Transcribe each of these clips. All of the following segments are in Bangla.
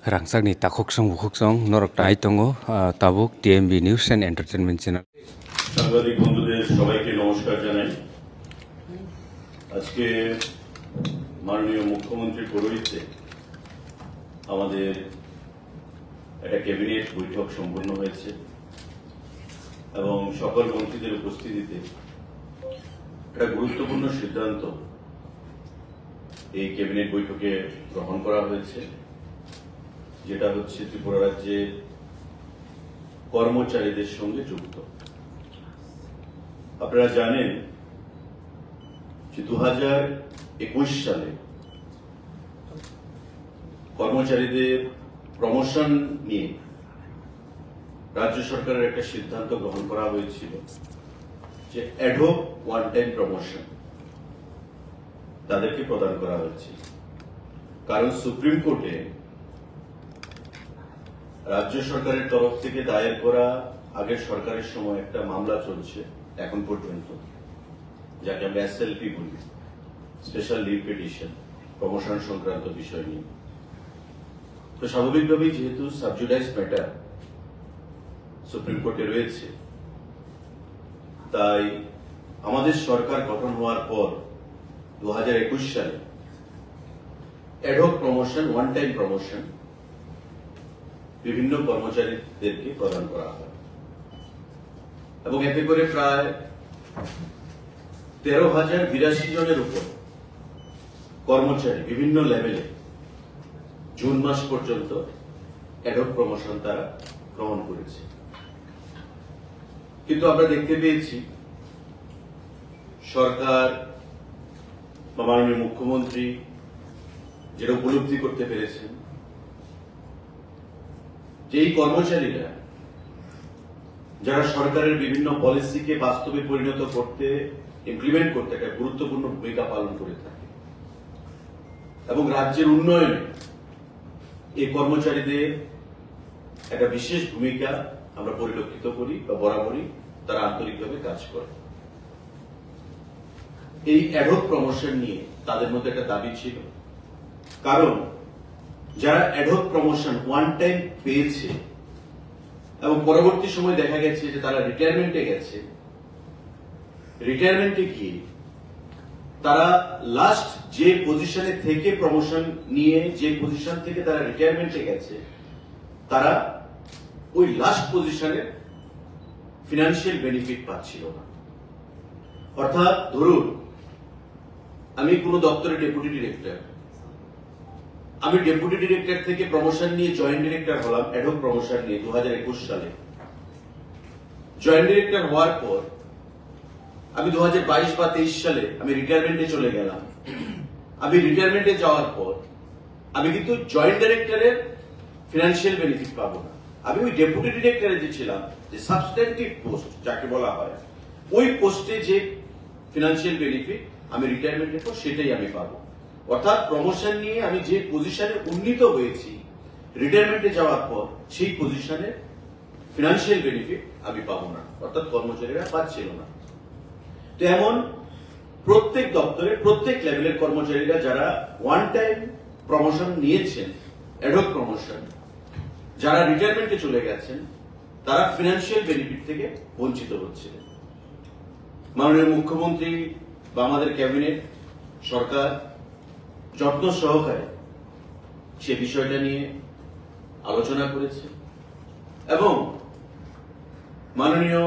Rangsakni takoksong bukoksong norok tai tongo tabuk TMB News and Entertainment Channel. সাংবাদিক বন্ধুদের সবাইকে নমস্কার জানাই। আজকে মাননীয় মুখ্যমন্ত্রীর পৌরোহিত্যে আমাদের একটা ক্যাবিনেট বৈঠক সম্পন্ন হয়েছে এবং সকল মন্ত্রীদের উপস্থিতিতে একটা গুরুত্বপূর্ণ সিদ্ধান্ত এই ক্যাবিনেট বৈঠকে গ্রহণ করা হয়েছে, যেটা হচ্ছে ত্রিপুরা রাজ্যের কর্মচারীদের সঙ্গে যুক্ত। আপনারা জানেন যে 2021 সালে কর্মচারীদের প্রমোশন নিয়ে রাজ্য সরকারের একটা সিদ্ধান্ত গ্রহণ করা হয়েছিল যে অ্যাডহক ওয়ান টাইম প্রমোশন তাদেরকে প্রদান করা হয়েছে। কারণ সুপ্রিম কোর্টে রাজ্য সরকারের তরফ থেকে দায়ের করা আগের সরকারের সময় একটা মামলা চলছে এখন পর্যন্ত, যাকে আমরা এসএলপি বলি, স্পেশাল লিভ পিটিশন, প্রমোশন সংক্রান্ত বিষয় নিয়ে। তো স্বাভাবিকভাবেই যেহেতু সাবজুডাইজ ম্যাটার সুপ্রিম কোর্টে রয়েছে, তাই আমাদের সরকার গঠন হওয়ার পর 2021 সালে ad hoc promotion, one time promotion বিভিন্ন কর্মচারীদেরকে প্রদান করা হয় এবং এতে করে প্রায় 13,082 জনের উপর কর্মচারী বিভিন্ন লেভেলে জুন মাস পর্যন্ত অ্যাডহক প্রমোশন তারা গ্রহণ করেছে। কিন্তু আমরা দেখতে পেয়েছি সরকার বা মাননীয় মুখ্যমন্ত্রী যেটা উপলব্ধি করতে পেরেছেন যে এই কর্মচারীরা যারা সরকারের বিভিন্ন পলিসিকে বাস্তবে পরিণত করতে, ইমপ্লিমেন্ট করতে একটা গুরুত্বপূর্ণ ভূমিকা পালন করে থাকে এবং রাজ্যের উন্নয়নে এই কর্মচারীদের একটা বিশেষ ভূমিকা আমরা পরিলক্ষিত করি বা বরাবরই তারা আন্তরিকভাবে কাজ করে। এই অ্যাডহক প্রমোশন নিয়ে তাদের মধ্যে একটা দাবি ছিল, কারণ যারা অ্যাডহক প্রমোশন ওয়ান টাইম পেয়েছে এবং পরবর্তী সময় দেখা গেছে যে তারা রিটায়ারমেন্টে গেছে, রিটায়ারমেন্টে গিয়ে তারা লাস্ট যে পজিশনে থেকে প্রমোশন নিয়ে যে পজিশন থেকে তারা রিটায়ারমেন্টে গেছে, তারা ওই লাস্ট পজিশনে ফিনান্সিয়াল বেনিফিট পাচ্ছিল না। অর্থাৎ ধরুন আমি কোন দপ্তরের ডেপুটি ডিরেক্টর, আমি ডেপুটি ডিরেক্টর থেকে প্রমোশন নিয়ে জয়েন্ট ডিরেক্টর হলাম অ্যাডহক প্রমোশন নিয়ে 2021 সালে। জয়েন্ট ডিরেক্টর হওয়ার পর আমি 2022 বা 23 সালে আমি রিটায়ারমেন্টে চলে গেলাম। আমি রিটায়ারমেন্টে যাওয়ার পর আমি কিন্তু জয়েন্ট ডিরেক্টরের ফিনান্সিয়াল বেনিফিট পাবো না। আমি ওই ডেপুটি ডিরেক্টরে যে ছিলাম, যে সাবস্ট্যান্টিভ পোস্ট যাকে বলা হয়, ওই পোস্টে যে ফিনান্সিয়াল বেনিফিট আমি রিটায়ারমেন্টের পর সেটাই আমি পাবো। অর্থাৎ প্রমোশন নিয়ে আমি যে পজিশনে উন্নীত হয়েছি রিটায়ারমেন্টে যাওয়ার পর, সেই পজিশনে ফিনান্সিয়াল বেনিফিট আমি পাবো না, অর্থাৎ কর্মচারীরা পাচ্ছিল না। তো এমন প্রত্যেক দপ্তরে প্রত্যেক লেভেলের কর্মচারীরা যারা ওয়ান টাইম প্রমোশন নিয়েছেন, অ্যাডহক প্রমোশন, যারা রিটায়ারমেন্টে চলে গেছেন, তারা ফিনান্সিয়াল বেনিফিট থেকে বঞ্চিত হচ্ছিলেন। মাননীয় মুখ্যমন্ত্রী বা আমাদের ক্যাবিনেট সরকার যত্ন সহকারে সে বিষয়টা নিয়ে আলোচনা করেছে এবং মাননীয়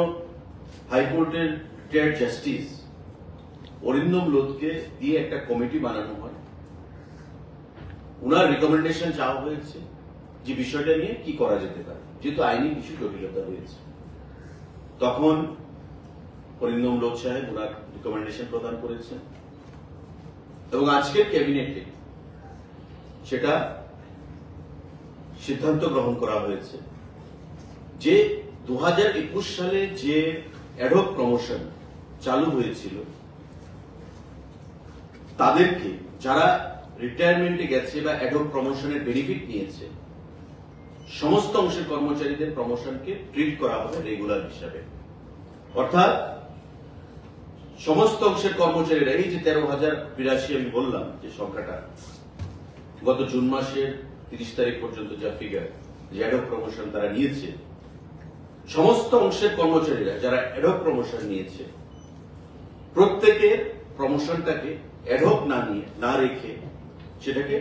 হাইকোর্টের রিটায়ার্ড জাস্টিস অরিন্দম লোধকে দিয়ে একটা কমিটি বানানো হয়। উনার রিকমেন্ডেশন চাওয়া হয়েছে যে বিষয়টা নিয়ে কি করা যেতে পারে, যেহেতু আইনি কিছু জটিলতা রয়েছে। তখন অরিন্দম লোধ সাহেব ওনার রিকমেন্ডেশন প্রদান করেছেন এবং আজকের ক্যাবিনেটে সেটা সিদ্ধান্ত গ্রহণ করা হয়েছে যে 2021 সালে যে অ্যাডহক প্রমোশন চালু হয়েছিল, তাদেরকে যারা রিটায়ারমেন্টে গেছে বা অ্যাডহক প্রমোশনের বেনিফিট নিয়েছে, সমস্ত অংশের কর্মচারীদের প্রমোশনকে ট্রিট করা হবে রেগুলার হিসাবে। অর্থাৎ সমস্ত অংশের কর্মচারীরা, এই যে 13,082 আমি বললাম যে সংখ্যাটা, গত জুন মাসের 30 তারিখ পর্যন্ত যা ফিগার যে অ্যাডহক প্রমোশন তারা নিয়েছে, সমস্ত অংশের কর্মচারীরা যারা অ্যাডহক প্রমোশন নিয়েছে প্রত্যেকের প্রমোশনটাকে অ্যাডহক না রেখে সেটাকে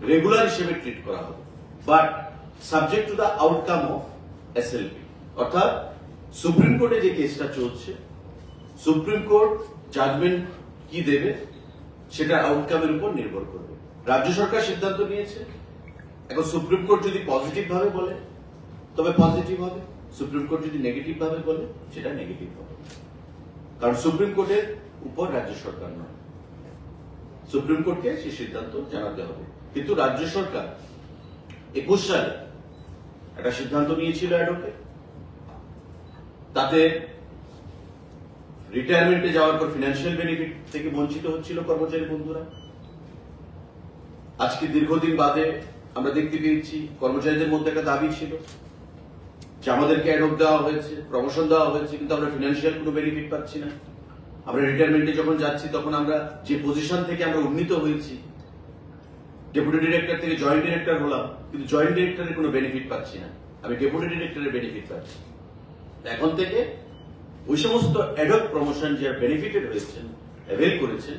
রেগুলার হিসেবে ট্রিট করা হবে, but subject to the outcome of SLP. অর্থাৎ সুপ্রিম কোর্টে যে কেসটা চলছে, সুপ্রিম কোর্ট জাজমেন্ট কি দেবে সেটা আউটকামের উপর নির্ভর করবে। রাজ্য সরকার সিদ্ধান্ত নিয়েছে, এখন সুপ্রিম কোর্ট যদি পজিটিভ ভাবে বলে তবে পজিটিভ হবে, সুপ্রিম কোর্ট যদি নেগেটিভ ভাবে বলে সেটা নেগেটিভ হবে, কারণ সুপ্রিম কোর্টের উপর রাজ্য সরকার নয়, সুপ্রিম কোর্টকে সেই সিদ্ধান্ত জানাতে হবে। কিন্তু রাজ্য সরকার 21 সালে একটা সিদ্ধান্ত নিয়েছিল অ্যাডহকে, তাতে রিটায়ারমেন্টে যাওয়ার পর ফিনান্সিয়াল বেনিফিট থেকে বঞ্চিত হচ্ছিল কর্মচারী বন্ধুরা। আজকে দীর্ঘদিন বাদে আমরা দেখতে পেয়েছি কর্মচারীদের মধ্যে একটা দাবি ছিল যে আমাদেরকে অ্যাডহক দেওয়া হয়েছে, প্রমোশন দেওয়া হয়েছে, কিন্তু আমরা ফিনান্সিয়াল কোনো বেনিফিট পাচ্ছি না। আমরা রিটায়ারমেন্টে যখন যাচ্ছি তখন আমরা যে পজিশন থেকে আমরা উন্নীত হয়েছি, ডেপুটি ডিরেক্টর থেকে জয়েন্ট ডিরেক্টর হলাম, কিন্তু জয়েন্ট ডিরেক্টরের কোনো বেনিফিট পাচ্ছি না, আমি ডেপুটি ডিরেক্টরের বেনিফিট পাচ্ছি। এখন থেকে ওই সমস্ত অ্যাডহক প্রমোশন যারা বেনিফিটেড হয়েছেন, অ্যাভেল করেছেন,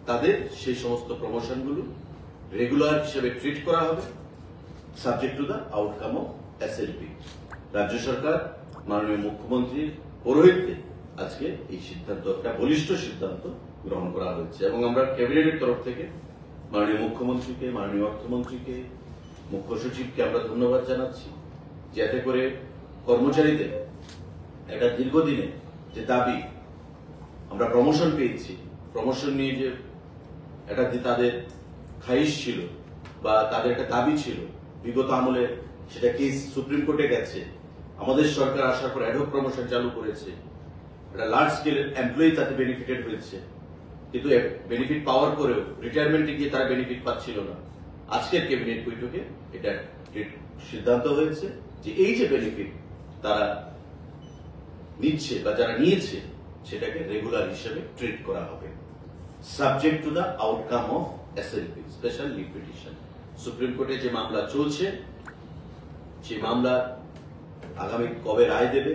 তাদের সেই সমস্ত প্রমোশনগুলো রেগুলার হিসেবে ট্রিট করা হবে, subject to the outcome of SLP. রাজ্য সরকার মাননীয় মুখ্যমন্ত্রীর পৌরোহিত্যে আজকে এই সিদ্ধান্ত, একটা বলিষ্ঠ সিদ্ধান্ত গ্রহণ করা হয়েছে, এবং আমরা ক্যাবিনেটের তরফ থেকে মাননীয় মুখ্যমন্ত্রীকে, মাননীয় অর্থমন্ত্রীকে, মুখ্য সচিবকে আমরা ধন্যবাদ জানাচ্ছি, যে এতে করে কর্মচারীদের একটা দীর্ঘদিনে যে দাবি, আমরা প্রমোশন পেয়েছি, প্রমোশন নিয়ে যে একটা তাদের খাইশ ছিল বা তাদের একটা দাবি ছিল, বিগত আমলে সেটা কেস সুপ্রিম কোর্টে গেছে, আমাদের সরকার আসার পর অ্যাডহক প্রমোশন চালু করেছে, একটা লার্জ স্কেলের এমপ্লয়ি তাতে বেনিফিটেড হয়েছে, কিন্তু বেনিফিট পাওয়ার পরেও রিটায়ারমেন্টে গিয়ে তারা বেনিফিট পাচ্ছিল না। আজকের ক্যাবিনেট বৈঠকে এটা সিদ্ধান্ত হয়েছে যে এই যে বেনিফিট তারা নিচ্ছে বা যারা নিয়েছে সেটাকে রেগুলার হিসেবে ট্রিট করা হবে, subject to the outcome of SLP, special leave petition. Supreme কোর্টে যে মামলা চলছে, সেই মামলা আগামী কবে রায় দেবে,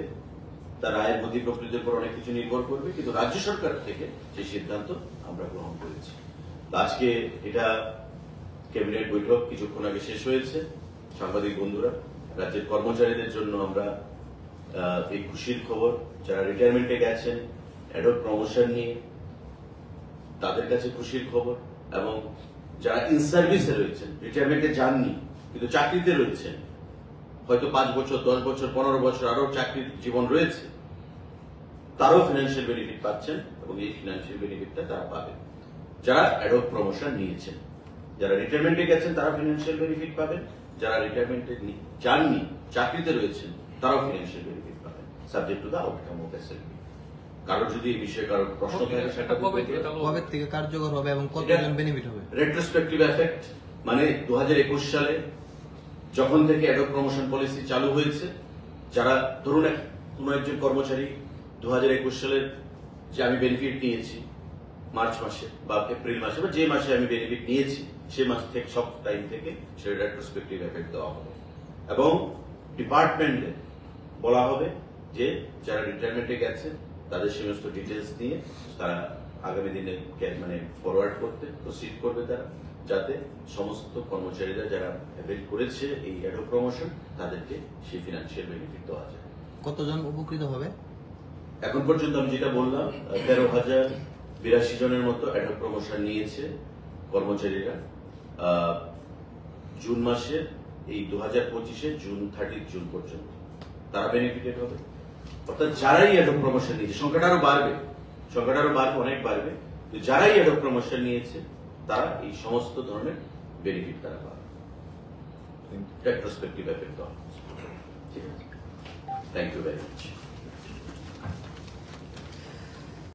তার রায়ের গতি প্রকৃতির উপর অনেক কিছু নির্ভর করবে, কিন্তু রাজ্য সরকার থেকে সেই সিদ্ধান্ত আমরা গ্রহণ করেছি। আজকে এটা ক্যাবিনেট বৈঠক কিছুক্ষণ আগে শেষ হয়েছে। সাংবাদিক বন্ধুরা, রাজ্যের কর্মচারীদের জন্য আমরা এই খুশির খবর, যারা রিটায়ারমেন্টে গেছেন অ্যাডহক প্রমোশন নিয়ে, তাদের কাছে খুশির খবর, এবং যারা ইন সার্ভিসে রয়েছেন, রিটায়ারমেন্টে যাননি কিন্তু চাকরিতে রয়েছেন, হয়তো 5 বছর, 10 বছর, 15 বছর আরো চাকরির জীবন রয়েছে, তারাও ফিনান্সিয়াল বেনিফিট পাচ্ছেন, এবং এই ফিনান্সিয়াল বেনিফিটটা তারা পাবেন যারা অ্যাডহক প্রমোশন নিয়েছেন। যারা রিটায়ারমেন্টে গেছেন তারা ফিনান্সিয়াল বেনিফিট পাবেন, যারা রিটায়ারমেন্টে যাননি, চাকরিতে রয়েছেন, তারাও ফিনান্সিয়াল বেনিফিট পাবেন, subject to the outcome of SLP. কারো যদি এই বিষয়ে কারো প্রশ্ন থাকে সেটা কবে থেকে কার্যকর হবে এবং কতজন বেনিফিট হবে? রেট্রোস্পেক্টিভ এফেক্ট, মানে 2021 সালে যখন থেকে অ্যাডহক প্রমোশন পলিসি চালু হয়েছে, যারা ধরুন কোন একজন কর্মচারী 2021 সালের যে আমি বেনিফিট নিয়েছি মার্চ মাসে বা এপ্রিল মাসে বা যে মাসে আমি বেনিফিট নিয়েছি, সে মাস থেকে সব টাইম থেকে সেটা রেট্রোস্পেক্টিভ এফেক্ট দেওয়া হবে, এবং ডিপার্টমেন্টে বলা হবে যে যারা রিটায়ারমেন্টে গেছে তাদের সমস্ত ডিটেলস নিয়ে তারা আগামী দিনে মানে ফরওয়ার্ড করতে প্রসিড করবে, তারা যাতে সমস্ত কর্মচারীরা যারা অ্যাভেল করেছে এই অ্যাডহক প্রমোশন তাদেরকে সেই ফিনান্সিয়াল বেনিফিট দেওয়া যায়। কতজন উপকৃত হবে? এখন পর্যন্ত আমি যেটা বললাম, 13,082 জনের মতো অ্যাডহক প্রমোশন নিয়েছে কর্মচারীরা জুন মাসে, এই 2025-এ জুন 30 জুন পর্যন্ত তারা বেনিফিটেড হবে। অর্থাৎ যারাই অ্যাডহক প্রমোশন নিয়েছে, সংখ্যাটা আরো বাড়বে, অনেক বাড়বে, যারাই অ্যাডহক প্রমোশন নিয়েছে তারা এই সমস্ত ধরনের বেনিফিট তারা পাবে, রেট্রোস্পেক্টিভ এফেক্ট দেওয়া। ঠিক আছে, থ্যাংক ইউ ভেরি মাচ।